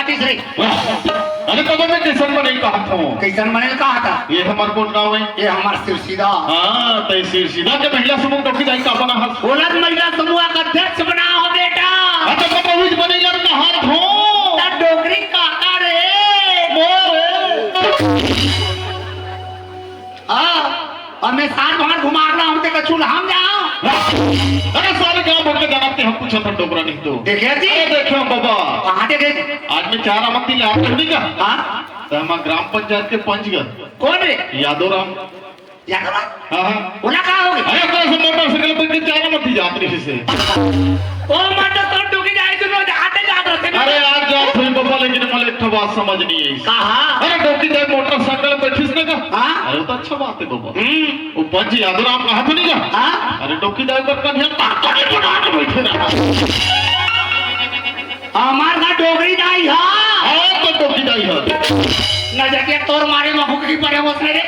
बाटी से अरे बाबा मैं कैसन बने कहा था कैसन बने कहा था ये हमार कौन गाँव है ये हमार सिरसीदा हाँ तो सिरसीदा के महिला समूह डॉक्टर दाई का बना हाथ बोला महिला समूह का अध्यक्ष बना हो बेटा अच्छा बाबा हुई बने यार का हाथ हो ता डोगरी काका रे मोर मैं साथ बाहर घुमा रहा हूँ तेरा चूल्हा हम जाओ अरे सारे गांव भर के जानते हम पूछा था डोगरा नहीं तो देखे जी देखो बाबा कहाँ देखे आज मैं 4 आमंत्रण ले आता हूँ का हाँ तो हम ग्राम पंचायत के पंच गए कौन रे यादवराम यादव हाँ हाँ बोला कहाँ होगी अरे अपना से मोटरसाइकिल पर के 4 आमंत्रण जाते रहे से ओ मत तो डूबी जाए तो रोज आते जाते रहते अरे आज जाओ फिर बाबा लेकिन मुझे एक बात समझ नहीं आई कहा अरे डॉक्टर दाई मोटरसाइकिल पे बैठिस ना का हाँ अरे तो अच्छा बात है बाबा वो पंच यादवराम कहा तो नहीं का हाँ अरे डॉक्टर दाई पर कन्या ताकत बना के बैठे रहा हमार का डोगरी दाई हाँ तो डॉक्टर दाई है न जाके तोर मारे महुकरी पड़े उसने रे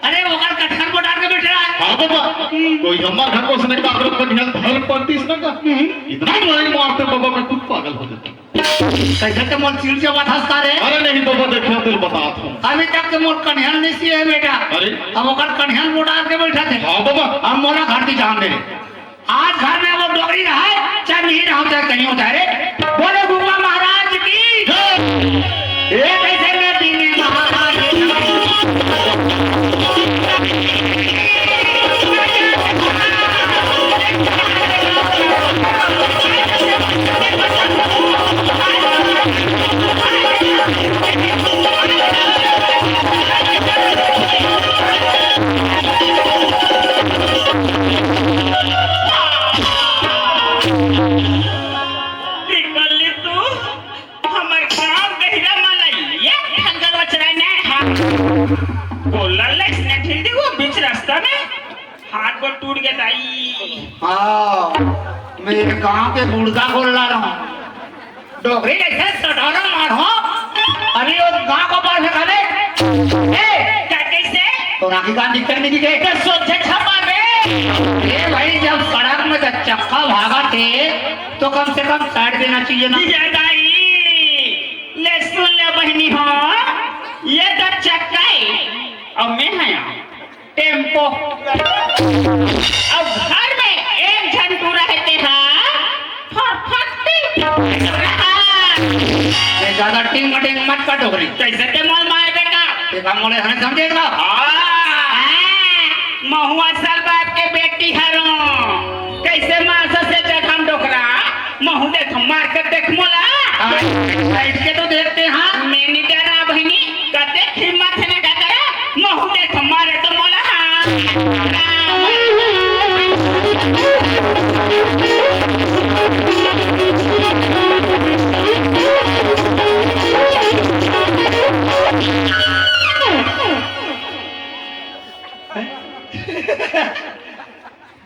अरे ओकर कटहल को डाल के बैठ रहा है हाँ बाबा कोई हमारे घर को सुने का अगर कन्या धर पड़तीस ना का इतना नहीं मारते बाबा मैं खुद पागल हो जाता कैसे तो मोल चिड़ से बथसता रे अरे नहीं बाबा देखिए दिल बताता हूँ अभी तक के मोल कन्हल नहीं सी है बेटा अरे अब ओकर कन्हल को डाल के बैठा थे हाँ बाबा हम मोला घर की जान दे आज घर में वो डोगरी रहा है चाहे नहीं रहा चाहे कहीं होता रे बोले गुरुआ महाराज की एक ऐसे नदी में महाराज टूट गया ताई हाँ मैं गांव के बुढ़गा बोल रहा हूँ डोगरी कैसे सटाना मारो अरे वो गांव को पार से खाले क्या कैसे तो राखी का दिक्कत नहीं दिखे तो सोचे छपा बे ये भाई जब सड़क में चक्का भागा थे तो कम से कम साइड देना चाहिए ना दाई ले सुन ले बहनी हो ये तो चक्का है अब मैं है टेम्पो अब घर में एक झंटू रहते हैं ज्यादा टिंग मटिंग मत का डोगरी कैसे के मोल माए बेटा ये काम मोले हमें समझेगा महुआ सर बाप के बेटी हरो कैसे मास से जगम डोकरा महू देख मार के देख मोला बैठ के तो देखते हैं मैं नहीं डरा बहनी कते हिम्मत है ना करे महू देख मारे तो मोला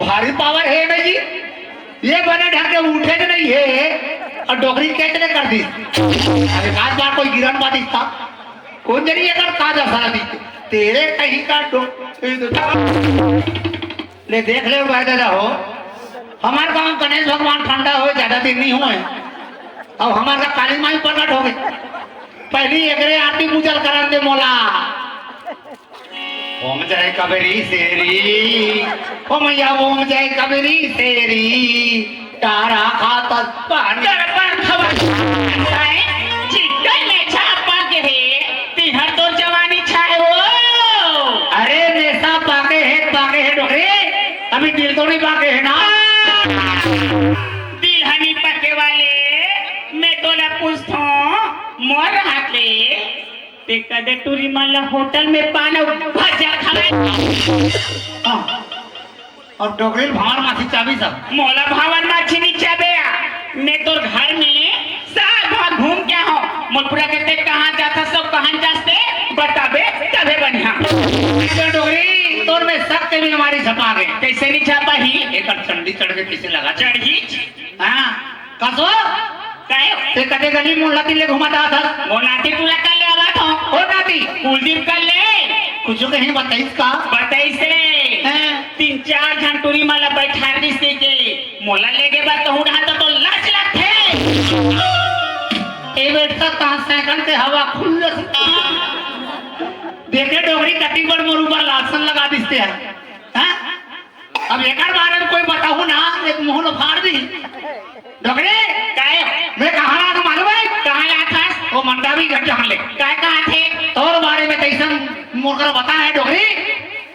भारी पावर है ना जी ये बने ढके उठे के नहीं है और डोगरी कैसे कर दी अरे आज बार कोई गिरन बात था कौन जरी अगर ताजा सारा दी तेरे कहीं का ले देख ले दादा हो हमारे गांव गणेश भगवान ठंडा हो ज्यादा दिन नहीं हुए अब हमारा काली माई प्रकट हो गई पहली एकरे आरती पूजल करन दे मोला ओम जय कबरी सेरी ओ मैया ओम जय कबरी सेरी तारा खाता पानी पर खबर चिकन में छापा के है तिहर तो जवानी छाए हो अरे नेसा पाके है डोरे अभी दिल तो नहीं पाके है ना दिल हनी पके वाले मैं तो ना पूछता मोर हाथे ते कदे टूरी माला होटल में पाना भजा खाए और डोगरेल भावर माथी चाबी सब मोला भावर माथी नहीं चाबेया मैं तो घर में साल भर घूम के हो मोलपुरा कहते कहां जाता सब कहां जाते बताबे तबे बढ़िया तो डोगरी तोर में सब के भी हमारी छपा गए कैसे नहीं छपा ही एक चंडी चढ़ के कैसे लगा चढ़ी हां कसो काहे ते कदे गली मोलाती ले घुमाता था मोलाती तू लगा ले आवा तो ओ नाती कुलदीप कर ले कुछ कहीं बताइस का बताइस रे 3-4 घंटूरी माला बैठा दी से के मोला लेके बात तो उड़ा तो लाज लगथे ए बैठता कहाँ सेकंड के हवा खुल देखे डोगरी कटी पर मोर ऊपर लासन लगा दिसते हैं हाँ? अब एक बारे में कोई बताऊं ना एक मुंह लो फाड़ दी डोगरी काय मैं कहाँ रहा था मालूम है कहाँ आया था वो मंडावी घर जहाँ ले काय कहाँ थे तोर बारे में कैसन मोर बता है डोगरी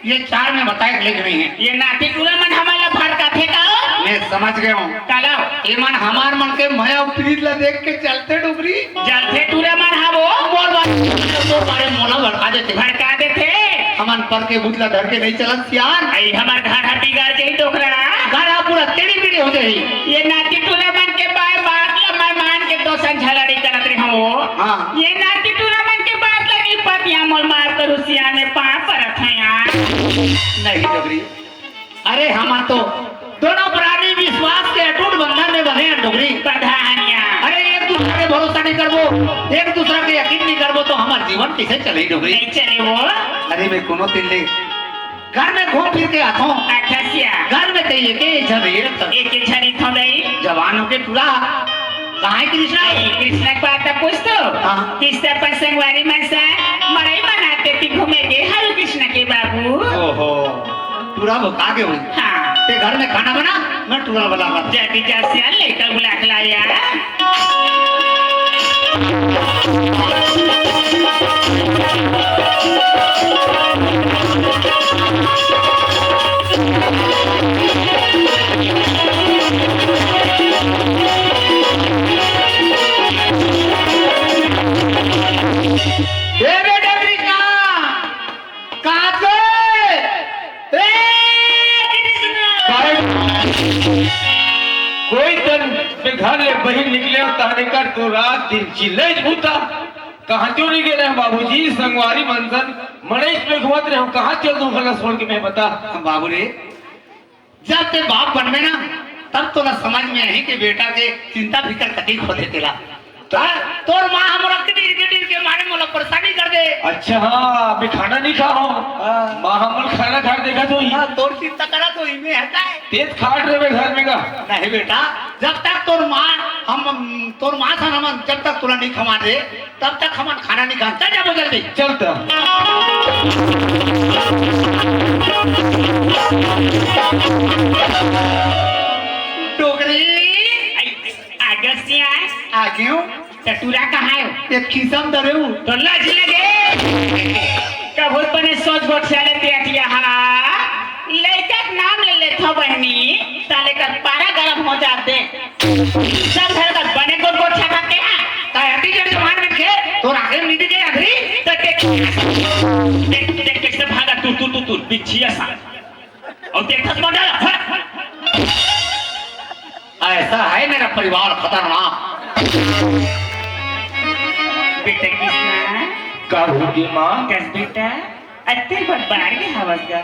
ये चार में बताए लिख रही है ये नाती टूला मन हमारा फड़का थे का मैं समझ गया हूँ काला ये मन हमार मन के मैं प्रीत ला देख के चलते डोगरी जलते टूला मन हा वो मोर बारे मोला भड़का देते हमन पर के बुतला धर के नहीं चलन सियान आई हमार घर हटी गार के ही डोकरा घर पूरा टेढ़ी टेढ़ी हो जाई ये नाती टूला मन के बाय बात ला मैं मान के दोसन झलड़ी करत रहे हो हाँ ये नाती टूला मन के बात लगी पतिया मोल मार कर हुसिया में पांव परत है यार नहीं डोगरी अरे हम तो दोनों प्राणी विश्वास के अटूट बंधन में बंधे हैं डोगरी प्रधानिया अरे एक दूसरे के भरोसा नहीं करबो एक दूसरे के यकीन नहीं करबो तो हमार जीवन कैसे चले डोगरी नहीं चले वो अरे मैं कोनो दिन ले घर में घूम फिर के आतो अखसिया घर में कहिए के झरेर एक झरी थोड़ी जवानों के टूला कहाँ कृष्णा कृष्ण की बात पूछ तो कृष्ण पर संगवारी में से मड़ई बनाते थी घूमेंगे हरे कृष्ण के बाबू ओहो टूरा भुका के हुई हाँ ते घर में खाना बना मैं टूरा बना जल्दी जैसे लेकर बुला के लाया कोई तन पे घर ले बहिन निकले और ताने का तो रात दिन चिल्ले झूठा कहाँ क्यों नहीं गए बाबूजी संगवारी मंथन मणेश में घुमत रहे हो कहाँ चल दूं खला छोड़ के मैं बता बाबू रे जब ते बाप बनवे ना तब तो ना समझ में आई कि बेटा के चिंता फिकर कती खोले तेला तोर माँ हमरा कटीर के मारे मोला परेशानी कर दे अच्छा हाँ मैं खाना नहीं खा हूँ माँ हम खाना खा देखा तो ही तोर चिंता करा तो इमे हटा है तेज खाट रहे मैं घर में का नहीं बेटा जब तक तोर माँ था हम जब तक तुला नहीं खवा दे तब तक हम खाना नहीं खा चल जाओ जल्दी चलता डोगरी अगसिया आ क्यों टटूरा कहाँ है एक खिसम दरे तो लज लगे कबूल पने सोच गोट से लेते अतिया हा लड़का नाम ले ले था बहनी साले का पारा गरम हो जाते सब घर का बने गोट गोट छका के तायती जड़ जमान में के तो आगे नीचे के अगरी तो देख से भागा तू बिछिया सा और देखत मॉडल ऐसा है मेरा परिवार खतरनाक बेटा कृष्णा का होगी माँ कस बेटा अत्ते बार के हवस गा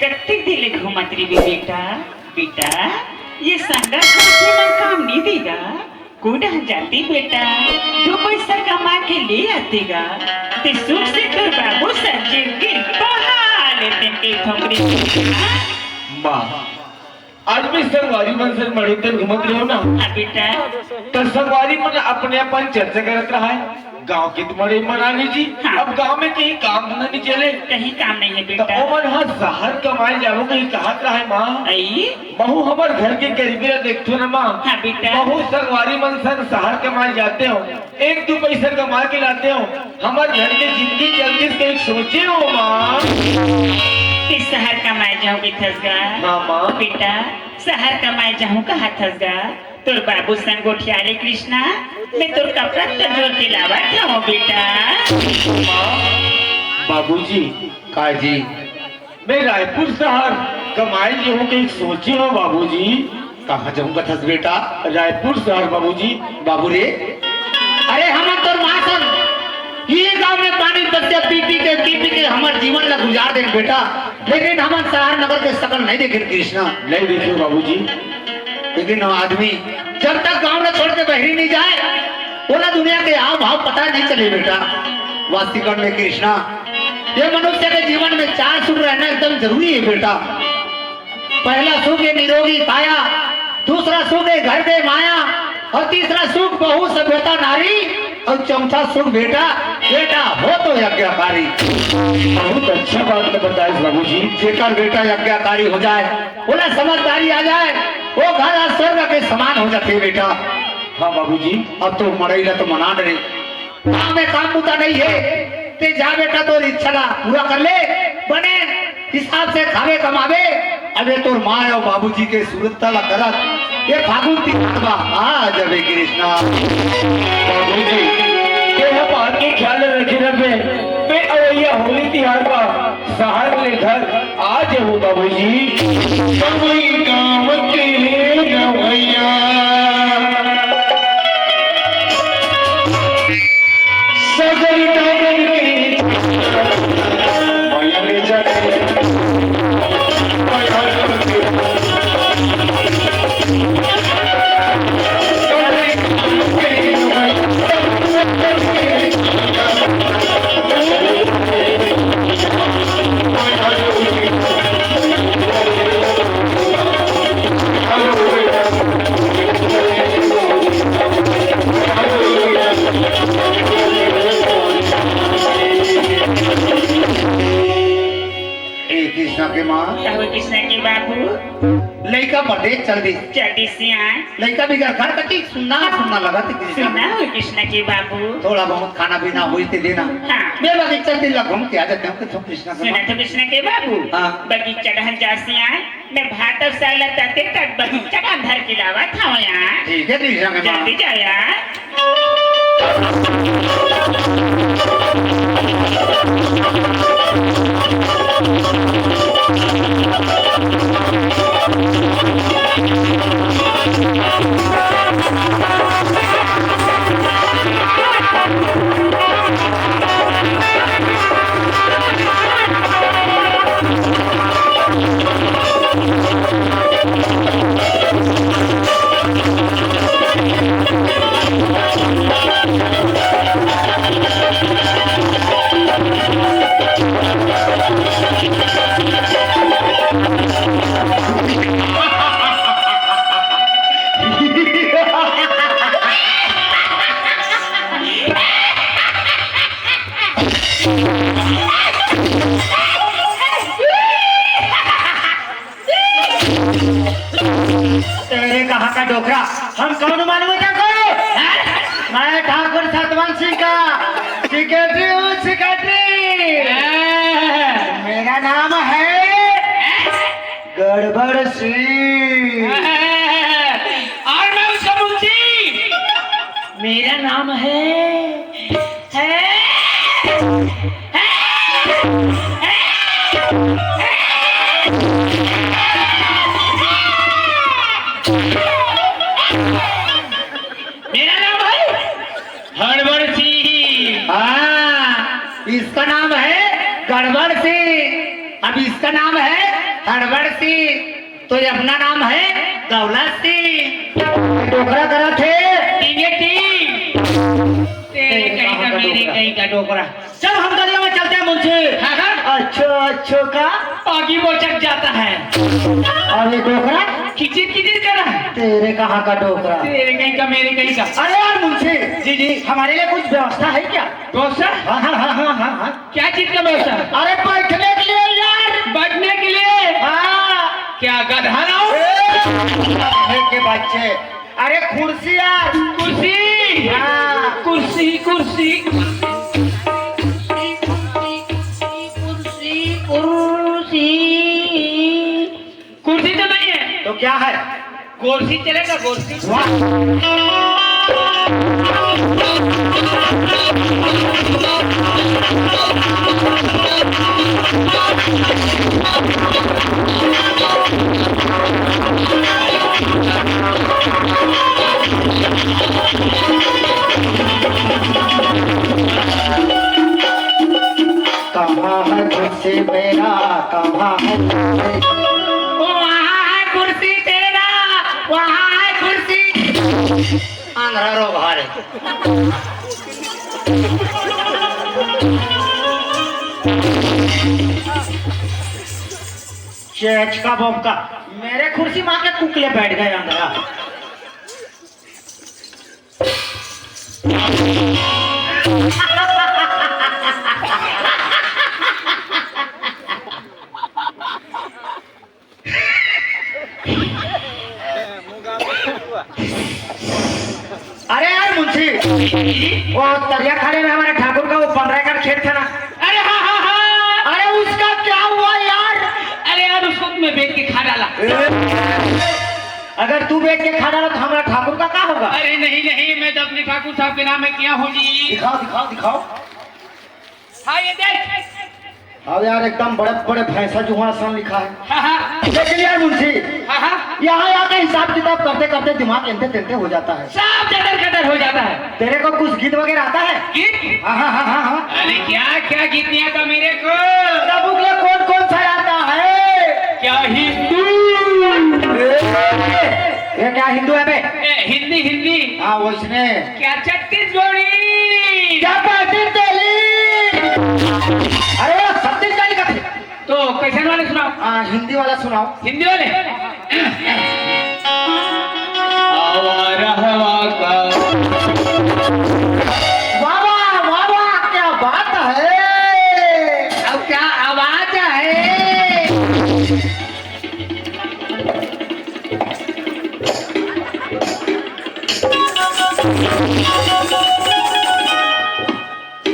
कत्ते दिले घुमत री बेटा बेटा ये संगा करके मन काम नहीं देगा कोडा जाती बेटा दो पैसा कमा के ले आतेगा ते सुख से तो बाबू सज्जे के बहा लेते के ठोकरी माँ आज भी संगवारी मन से मड़ी तन घुमत रहे हो ना बेटा तो संगवारी मन अपने अपन चर्चा करत रहा है गांव के तुम्हारे मना लीजिए हाँ। अब गांव में कहीं काम धंधा नहीं चले कहीं काम नहीं है तो बेटा ओमन हाँ शहर कमाए जाओ कहीं कहत रहा है माँ आई बहु हमार घर के करीबी देखते हो ना माँ हाँ बेटा बहु संगवारी मन सन शहर कमाए जाते हो एक दो पैसा कमा के लाते हो हमारे घर की जिंदगी जल्दी से कहीं सोचे हो माँ किस शहर कमाए जाऊंगी थसगा हाँ माँ बेटा शहर कमाए जाऊं कहाँ थसगा तोर बाबू संग गोठियाले कृष्णा मैं तोर कपड़ा तजोर के लावा था बेटा बाबूजी काय जी मैं रायपुर शहर कमाई जो हूँ कहीं सोचे हो बाबूजी कहाँ जाऊंगा थस बेटा रायपुर शहर बाबूजी बाबू रे अरे हम तो माँ सन ये गांव में पानी बच्चे पी के हमारे जीवन ला गुजार दे बेटा लेकिन हम शहर नगर के शकल नहीं देखे कृष्णा नहीं देखियो बाबूजी लेकिन आदमी जब तक गांव में छोड़ के बहरी नहीं जाए बोला दुनिया के हाव भाव पता नहीं चले बेटा वास्तविकरण में कृष्णा ये मनुष्य के जीवन में चार सुख रहना एकदम जरूरी है बेटा पहला सुख है निरोगी काया दूसरा सुख है घर के माया और तीसरा सुख बहु सभ्यता नारी और चौथा सुख बेटा बेटा हो तो यज्ञकारी। बहुत अच्छा बात बताए बाबूजी। जेकर बेटा यज्ञकारी हो जाए, बोला समझदारी आ जाए, वो घर स्वर्ग के समान हो जाते बेटा। हाँ बाबूजी। अब तो मरेगा तो मना डरे, काम में काम मुद्दा नहीं है, ते जा बेटा तो इच्छा पूरा कर ले, बने हिसाब से खावे कमावे। अबे तो माँ और बाबूजी के सूरत तला करत ये फागुन तीबा आ जबे कृष्णा। बाबूजी ये बात के ख्याल रखे रहे मैं अवैया होली तिहार का सहार ले घर आज हो बाबूजी। कवई गाँव के नवैया सजल टावर के मैया ले जाए कृष्णा के माँ कृष्ण के बाबू लड़का परदेश चल दी, जल्दी से आए। लड़का भी घर कटी सुनना सुनना लगा थी कृष्णा। सुना हो कृष्ण के बाबू? थोड़ा बहुत खाना पीना हुई थे देना। हाँ। मैं बगीचा दिन घूम के आ जाते हैं तो कृष्णा के सुना माँ। तो कृष्ण के बाबू? हाँ। बगीचा ढहन जासी आए, मैं भात और साला ताते तक बगीचा का अंदर की लावा था यहाँ। ठीक है कृष्णा के माँ। जल्दी जाया। तेरे कहाँ का डोकरा हम कौन मालूम है को? मैं ठाकुर सतवंत सिंह का सेक्रेटरी हूँ, सेक्रेटरी। मेरा नाम है गड़बड़ सिंह। और मैं उसका मुंशी, मेरा नाम हड़बड़ सिंह। हाँ, इसका नाम है गड़बड़ सिंह, अब इसका नाम है हड़बड़ सिंह, तो ये अपना नाम है दौलत सिंह। डोकरा करा थे तेरे कहीं का मेरे कहीं का डोकरा। चल हम गलियों में चलते हैं मुंशी। अच्छो का पागी बोचक जाता है और ये डोकरा खिचित खिचित कर रहा है। तेरे कहाँ का डोकरा? तेरे कहीं का मेरे कहीं का। अरे यार मुंशी जी जी हमारे लिए कुछ व्यवस्था है क्या? व्यवस्था? हाँ हाँ हाँ हाँ हाँ हाँ। क्या चीज का व्यवस्था? अरे बैठने के लिए यार। बैठने के लिए? हाँ। क्या गधा ना हो? के बच्चे, अरे कुर्सी यार। कुर्सी? हाँ। कुर्सी कुर्सी कुर्सी तो नहीं है तो क्या है? कुर्सी चलेगा कुर्सी। कहाँ है कुर्सी मेरा, कहाँ है? वहाँ है कुर्सी तेरा, वहाँ है कुर्सी। आंध्रा रो भारे। चेच का बोका मेरे कुर्सी माँ के कुकले बैठ गए अंदर। अरे यार मुंशी, वो दरिया खाने में हमारे ठाकुर का वो 15 एकड़ खेत था ना, अरे हाँ हाँ हाँ, अरे उसका क्या हुआ यार? अरे यार उसको मैं बेच के खा डाला। अगर तू बेच के खा डाला तो हमारा ठाकुर का क्या होगा? अरे नहीं नहीं, मैं तो अपने ठाकुर साहब के नाम में किया हूँ जी। दिखाओ दिखाओ दिखाओ। हाँ ये देख। अब यार एकदम बड़े बड़े भैंसा जुहासन लिखा है। हाँ हाँ लेकिन यार मुंशी, हाँ हाँ, यहाँ आके हिसाब किताब करते करते दिमाग एंते तेंते हो जाता है। सब जटर कटर हो जाता है। तेरे को कुछ गीत वगैरह आता है? गीत? हाँ हाँ हाँ हाँ हाँ। अरे क्या क्या गीत नहीं आता मेरे को? प्रभु के कौन कौन सा आता है? क्या हिंदू? ये क्या हिंदू है बे? हिंदी हिंदी। हाँ वो इसने क्या छत्तीसगढ़ी? क्या पार्टी तेली? अरे वो छत्तीसगढ़ी का थे। तो कैसे वाले सुनाओ? हिंदी वाला सुनाओ। हिंदी वाले? आवारा हवा का। वाह वाह वाह वाह, क्या बात है। अब क्या आवाज है?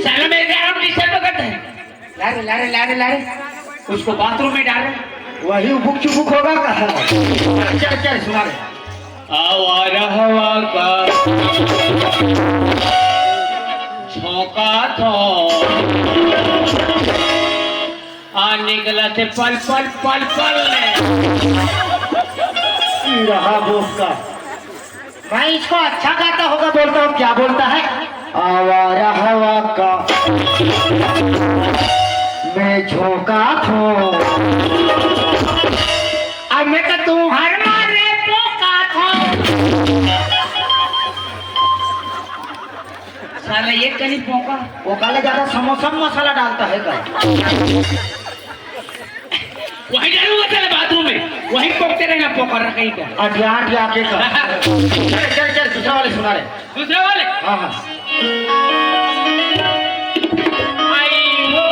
चलो मेरे यार डिस्टर्ब करते हैं। लारे लारे लारे लारे उसको बाथरूम में डाल रहे। वही उबुक चुबुक होगा का? चल चल सुना रहे। आवारा हवा का झोंका तो आ निकला थे पल पल पल पल रहा बोस का। मैं इसको अच्छा गाता होगा बोलता हूँ, क्या बोलता है? आवारा हवा का मैं झोंका थो, अब मैं तो तुम्हारे मारे पोका था। साला ये कहीं पोका वो काले ज्यादा समोसा में मसाला डालता है क्या? वहीं डालूंगा तेरे बाथरूम में, वहीं पोकते रहना पोकर कहीं का। अटिया अटिया के का। चल चल चल दूसरा वाले सुना रहे। दूसरे वाले हाँ हाँ। आई हो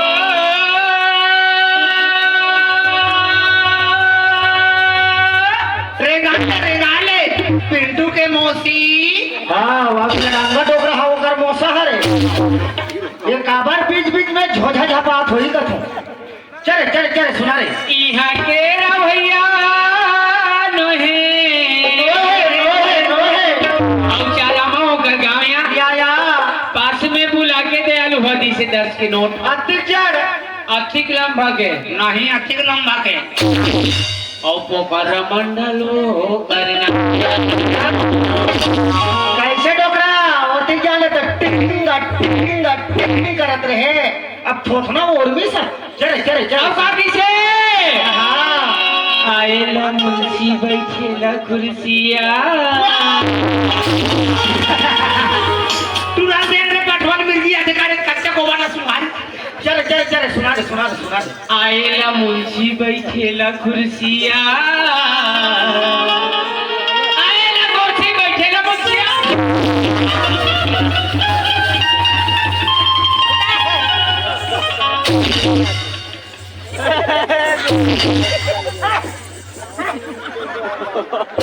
रेगाले रेगाले पिंटू के मौसी। हाँ वहाँ रंगा डोब रहा होकर मौसा हरे। ये काबर बीच बीच में झोझा झपात होई का था। चल चल चल सुना रहे। यहाँ के भैया नोहे औचारा मो गगाया या पास में बुला के दयालु भदी से 10 के नोट अतिचर अधिक लंबा के नहीं अधिक लंबा के और पोकर मंडलो करना कैसे डोकरा होती जाने तो टिंग करत रहे। अब थोथना और भी सर। चले चले चले। अब बाकी से हाँ आएला मुंशी बैठेला कुर्सिया तू रात देर में कठवाल मिर्गी अधिकारी कच्चा कोबाना सुनाई। चले चले चले सुना दे सुना दे सुना दे। आएला मुंशी बैठेला कुर्सिया आएला कुर्सी बैठेला मुंशिया।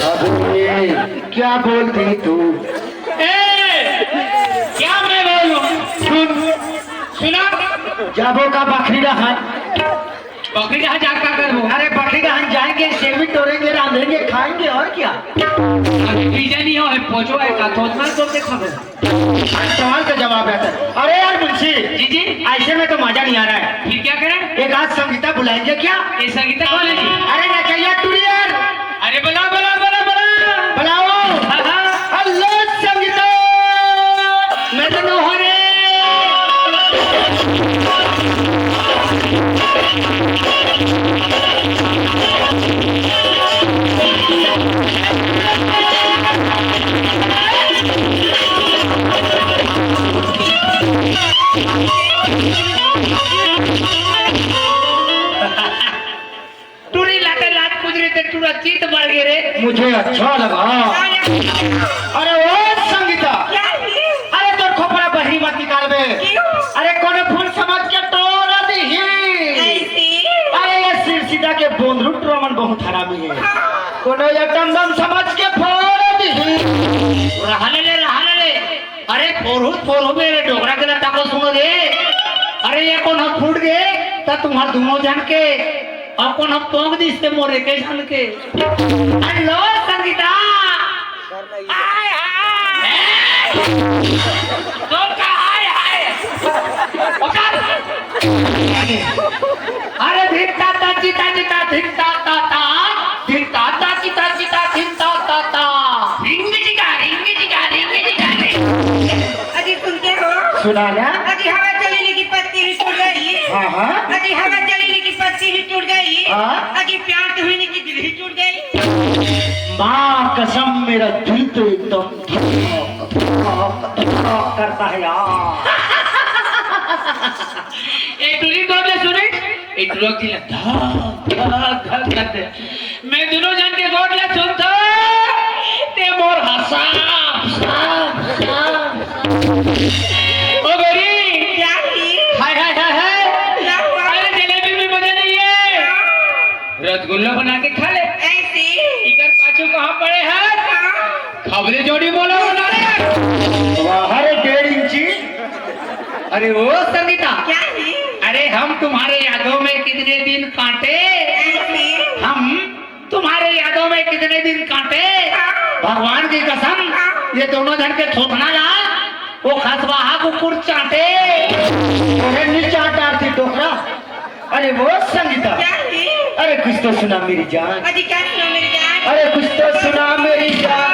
अबे क्या बोलती तू? क्या मैं बोलूं? सुन सुना जाबो का बकरी रहा। बकरी जहाँ जा क्या करो? अरे बकरी रहा जाएंगे, सेवी तोड़ेंगे, रांधेंगे, खाएंगे और क्या? बीजा नहीं हो है पोचो है का तो उतना तो देखो। सवाल का जवाब है। अरे यार मुंशी जी जी ऐसे में तो मजा नहीं आ रहा है। फिर क्या करें? एक आध संगीता बुलाएंगे क्या? ये संगीता कौन है जी? अरे नचैया टुरियर अरे बुला बुला बुला बुला बुलाओ। हाँ हाँ हेलो संगीता, मैं तो हो रे। टूरी लाते लात कुजरी ते टूरा चीत बढ़ गए रे। मुझे अच्छा लगा। अरे ओ संगीता, अरे तो जाबे अरे कोनो फूल समझ के तोड़ दी अरे ये सिर सीधा के बोंदरू ट्रोमन बहुत हरामी है कोनो ये टंगम समझ के फोड़ दी रहने ले अरे फोरू मेरे डोगरा के लता को सुनो दे अरे ये कौन हम फूट गए तो तुम्हार दोनों जान के और कौन हम पोंग दी इससे मोरे के जान के हेलो संगीता हाय हाय तो का हाय हाय अरे धिकता ता चिता चिता धिकता ता ता धिकता ता चिता चिता धिकता ता ता रिंग जिगा अजी सुनते हो सुना ना अजी हवा चलेली की पत्ती ही टूट गई हाँ अजी हवा चलेली की पत्ती ही टूट गई हाँ? अजी प्यार तो होने की दिल ही टूट गई माँ कसम मेरा दिल तो एकदम धड़क करता है यार एक दूरी दो ले सुने एक लोग की धक करते मैं दोनों जन के गोट ले सुनता ते मोर हंसा ओ गरी क्या की हाय हाय हाय हाय क्या हुआ अरे जलेबी में मजा नहीं है रसगुल्ला बना के खा ले ऐसी इधर पाछू कहाँ पड़े हैं खबरें जोड़ी बोलो बना ले अरे 1.5 इंची अरे ओ संगीता क्या की अरे हम तुम्हारे यादों में कितने दिन काटे ऐसी हम तुम्हारे यादों में कितने दिन काटे भगवान की कसम ये दोनों जन के थोपना ला वो खसवाहा कुकुर चाटे अरे नीचा डालती टोकरा अरे वो संगीता क्या की अरे कुछ तो सुना मेरी जान अजी क्या सुनो मेरी जान अरे कुछ तो सुना मेरी जान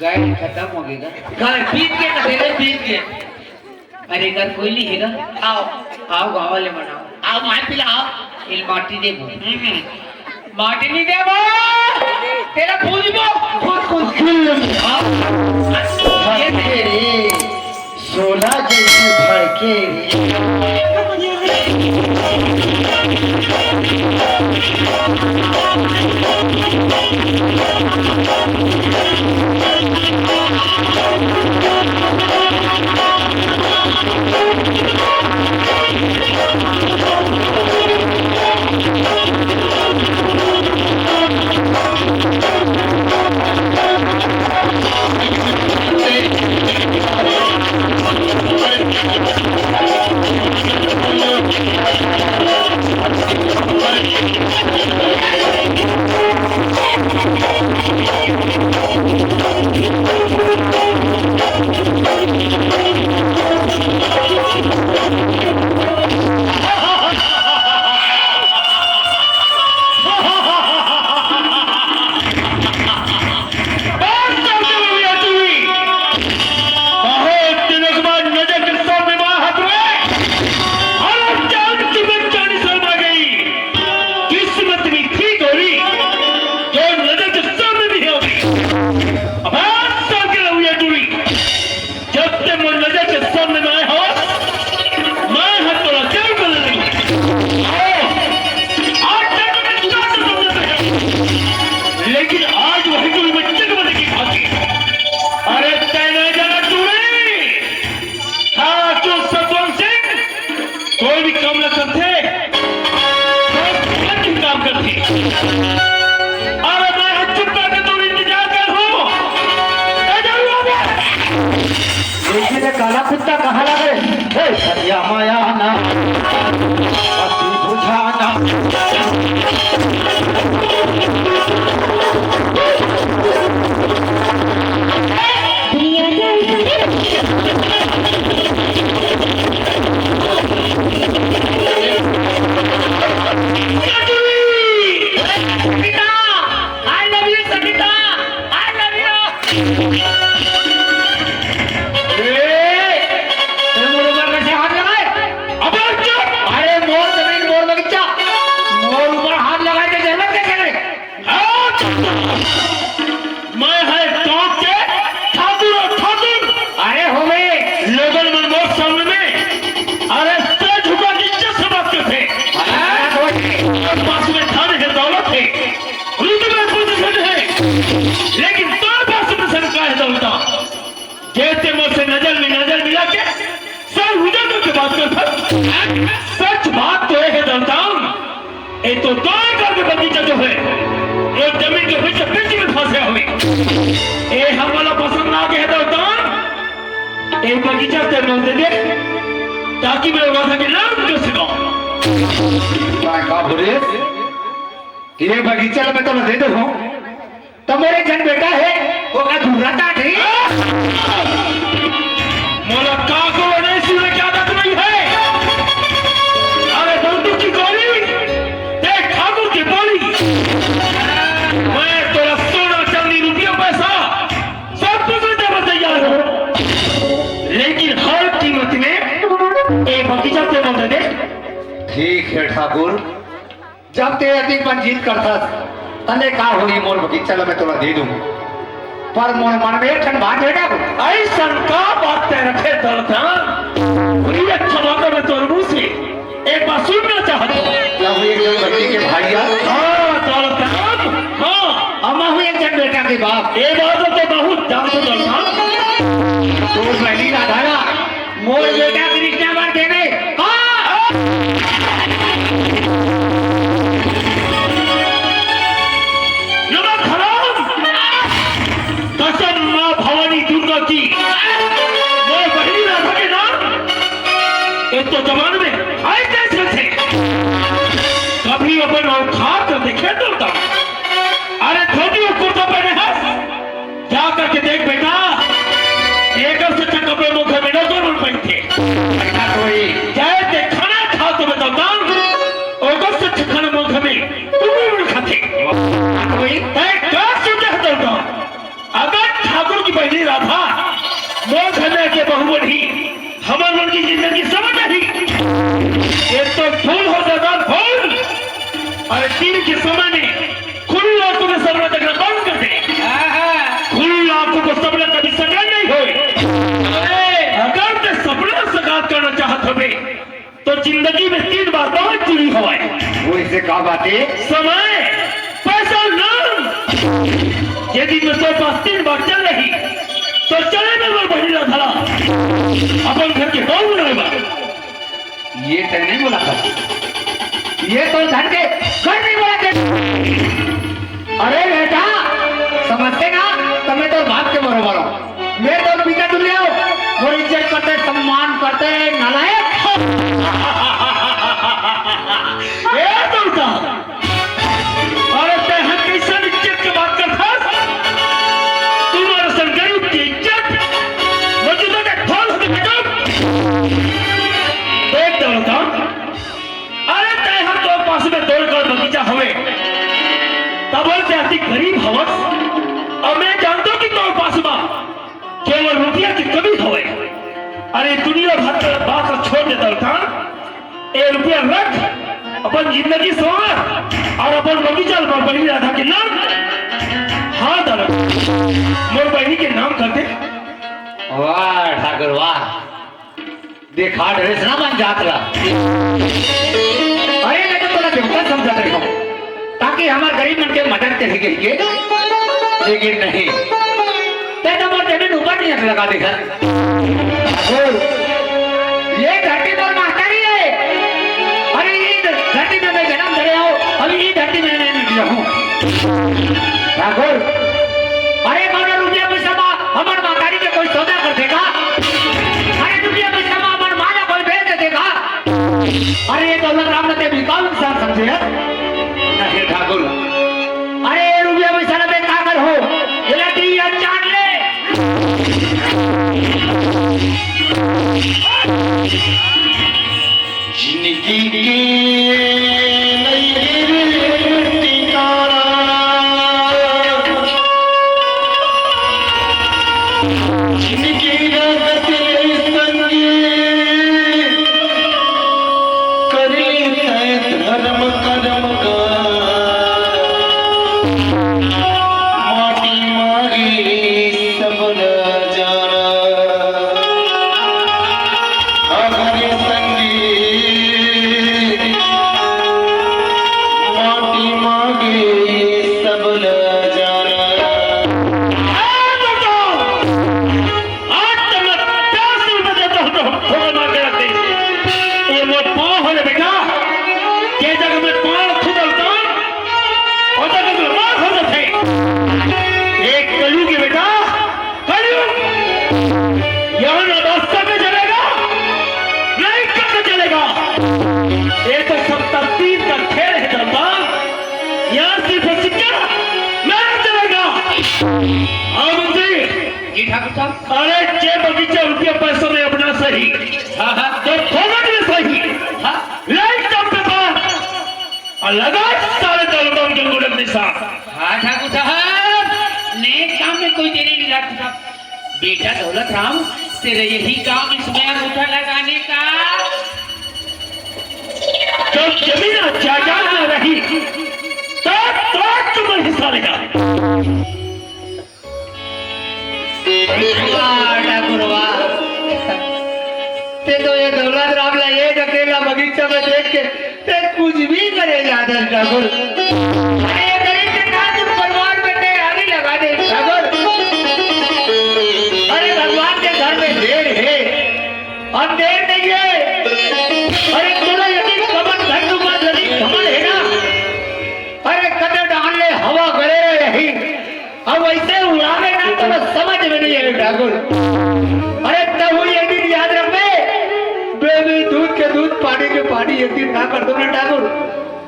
गाय खत्म हो गएगा गाय पीट के कटेले पीट के अरे घर कोई नहीं हैगा आओ आओ गाँव वाले मनाओ आओ मार पिलाओ इल माटी दे माटी नहीं दे तेरा पूजबो कौन भड़के रे सोना जैसी भड़के रे काला कुत्ता कहाँ लगे सरिया माया ना अति बुझाना मोर ऊपर कैसे हाथ लगाए? अबे चुप! अरे मोर जमीन मोर बगीचा, मोर ऊपर हाथ लगाए तो जहमत कैसे करे? मैं है टॉप के ठाकुर और ठाकुर। अरे हो गए लेवल में लोग सामने में अरे सर झुका के इज्जत से बात करते हैं। पास में धन है, दौलत है, रुतबे पोजीशन है, लेकिन तोर पास में सरकार है दौलत। कहते मुझसे नजर में नजर मिला के सर उधर करके बात करता। सच बात तो है दौलतान, ये तो तोड़ करके बगीचा जो है वो जमीन के बीच में फंसे हुए। ये हम वाला पसंद ना के है दौलतान, ये बगीचा से बोल दे दे ताकि मैं वादा के नाम जो सिखाऊं। का बोले ये बगीचा में तो दे दो तो मेरे जन बेटा है वो का दूसरा टाट है। मोला काको नहीं सुने क्या बात नहीं है। अरे बंदूक की गोली देख ठाकुर की बोली। मैं तेरा सोना चांदी रुपया पैसा सब कुछ देने तैयार हूँ, लेकिन हर कीमत में एक बगीचा से बोल दे। ठीक है ठाकुर, जब ते अधिक जीत करता तने का होगी मोर बगीचा में तोला दे दूं, पर मोर मन में ठंड बात है ठाकुर। ऐसा का बात ते रखे दलता पूरी अच्छा बात मैं तोर मुंह से एक बार सुनना चाहता हूँ। क्या हुई एक जन बच्चे के भाइया? हाँ दलता, हाँ अम्मा हुई एक जन बेटा के बाप। ये बात तो बहुत जानते दलता। तो पहली राधा मोर बेटा कृष्णा मार देने नमक हराम, कसम माँ भवानी दुर्गा की, मैं बहनी राधा के नाम एक तो जमाने में आए कैसे थे, कभी अपन औखात देखे दलता। अरे धोती और कुर्ता पहने हैं, जा करके देख बेटा एक से कपड़े मुखे में नजर पहनते चाहे खाना खा तो बताता और से खाना मुखे में तुम खाते। अगर ठाकुर की बहनी राधा मोह खन्ना के बहुबढ़ी हमारे मन की जिंदगी समझ नहीं, ये तो फूल हो जाता फूल। अरे दिन के समय में खुली आंखों में सपना देखना बंद कर दे। खुली आंखों को सपना कभी सका नहीं हो। अगर ते सपना सकार करना चाहत हो तो जिंदगी में 3 बार बहुत चुनी हो। वो इसे का बातें समय, पैसा, नाम। यदि मैं तो पास 3 बार चल रही तो चले में वो बहनी राधा अपन घर के बहू रहेगा। ये तो नहीं बोला था, ये तो धन के घर नहीं बोला थे। अरे बेटा समझते ना, तुम्हें तो बाप के बरोबर हो, मैं तो पीछे दुनिया हो, वो इज्जत करते सम्मान करते नालायक। ए दुर्गा, अरे ते हम कैसे इज्जत की बात करता? तुम्हारे संग गरीब की इज्जत मौजूदा के खोल होते बेटा। देख दौलता, अरे ते हम तो पास में दौड़कर बगीचा हवे तब से अति गरीब हवस, और मैं जानता हूँ कि तो पास में केवल रुपया की कमी हवे। अरे दुनिया भर का बात छोड़ दे दौलता, ए रुपया रख, अपन जिंदगी संवार और अपन बगीचा पर बहनी राधा के नाम हाँ दौलत मोर बहनी के नाम करते। वाह ठाकुर वाह, देखा ड्रेस ना बन जात रहा। अरे मैं तो थोड़ा देवता समझा रही हूँ ताकि हमारे गरीब मन के मदद कर सके, लेकिन नहीं ते तो मोर जमीन ऊपर नहीं लगा देखा। ये धरती पर महतारी है, अरे ये धरती में मैं जन्म धरे हो, अभी ये धरती में मैं निकला हूँ ठाकुर। अरे मानो रुपया पैसा हमारे महतारी के कोई सौदा कर देगा? अरे रुपया पैसा हमारे माला कोई भेज दे देगा? अरे ये दौलत राम ने बिकाऊ इंसान समझे हैं? नहीं ठाकुर, अरे रुपया पैसा ना बेकार हो, ये लड़की ये चाट ले। जिंदगी के नई टिकाना जिनकी रात संगी कर लेते धर्म कर्म का माटी मारी सब जाना अगर संगी माटी मारी सब जाना जी ठाकुर साहब। अरे जे बगीचा रुपया पैसा में अपना सही तो फोकट में सही लाइट कम पे पार लगा सारे दौलतों के गुड़क निशान। हाँ ठाकुर साहब, नेक काम में कोई देरी नहीं ठाकुर साहब। बेटा दौलत राम, तेरे यही काम इसमें अंगूठा लगाने का। जब जमीन जायदाद में रही तो तुम्हें हिस्सा लेगा। वाह ठाकुर वाह, ते तो ये दौलत राम ला एक अकेला बगीचा में देख के ते कुछ भी करे जाते ठाकुर। अरे ये गरीब के साथ तुम परिवार में ते आगे लगा दे ठाकुर। अरे भगवान के घर में देर है और देर नहीं है। अरे तेरा यदि कमर धन तुम्हारा यदि कमल है ना, अरे कदर डाल ले हवा करे रही, अब वैसे उड़ावे ना तो बस समझ में नहीं है ठाकुर। अरे तब ये दिन याद रखे, बेबी दूध के दूध पानी के पानी एक दिन ना कर दो ना ठाकुर,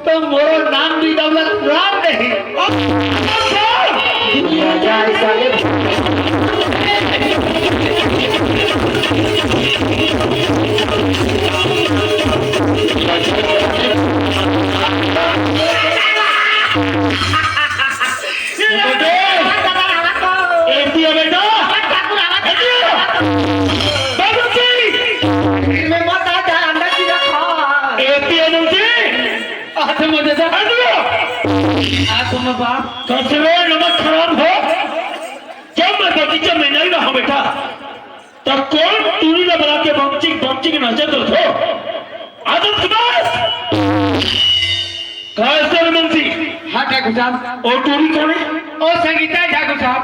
तो मोरो नाम भी दौलत राम नहीं। दुनिया जाए साले। बाप कसरे नमक खराब हो, जब मैं बगीचे में नहीं रहा बेटा तब कौन टूरी न बना के बमची नजर रखो आदत कैसे मंत्री। हाँ ठाकुर साहब। और टूरी कौन है? ओ संगीता ठाकुर साहब।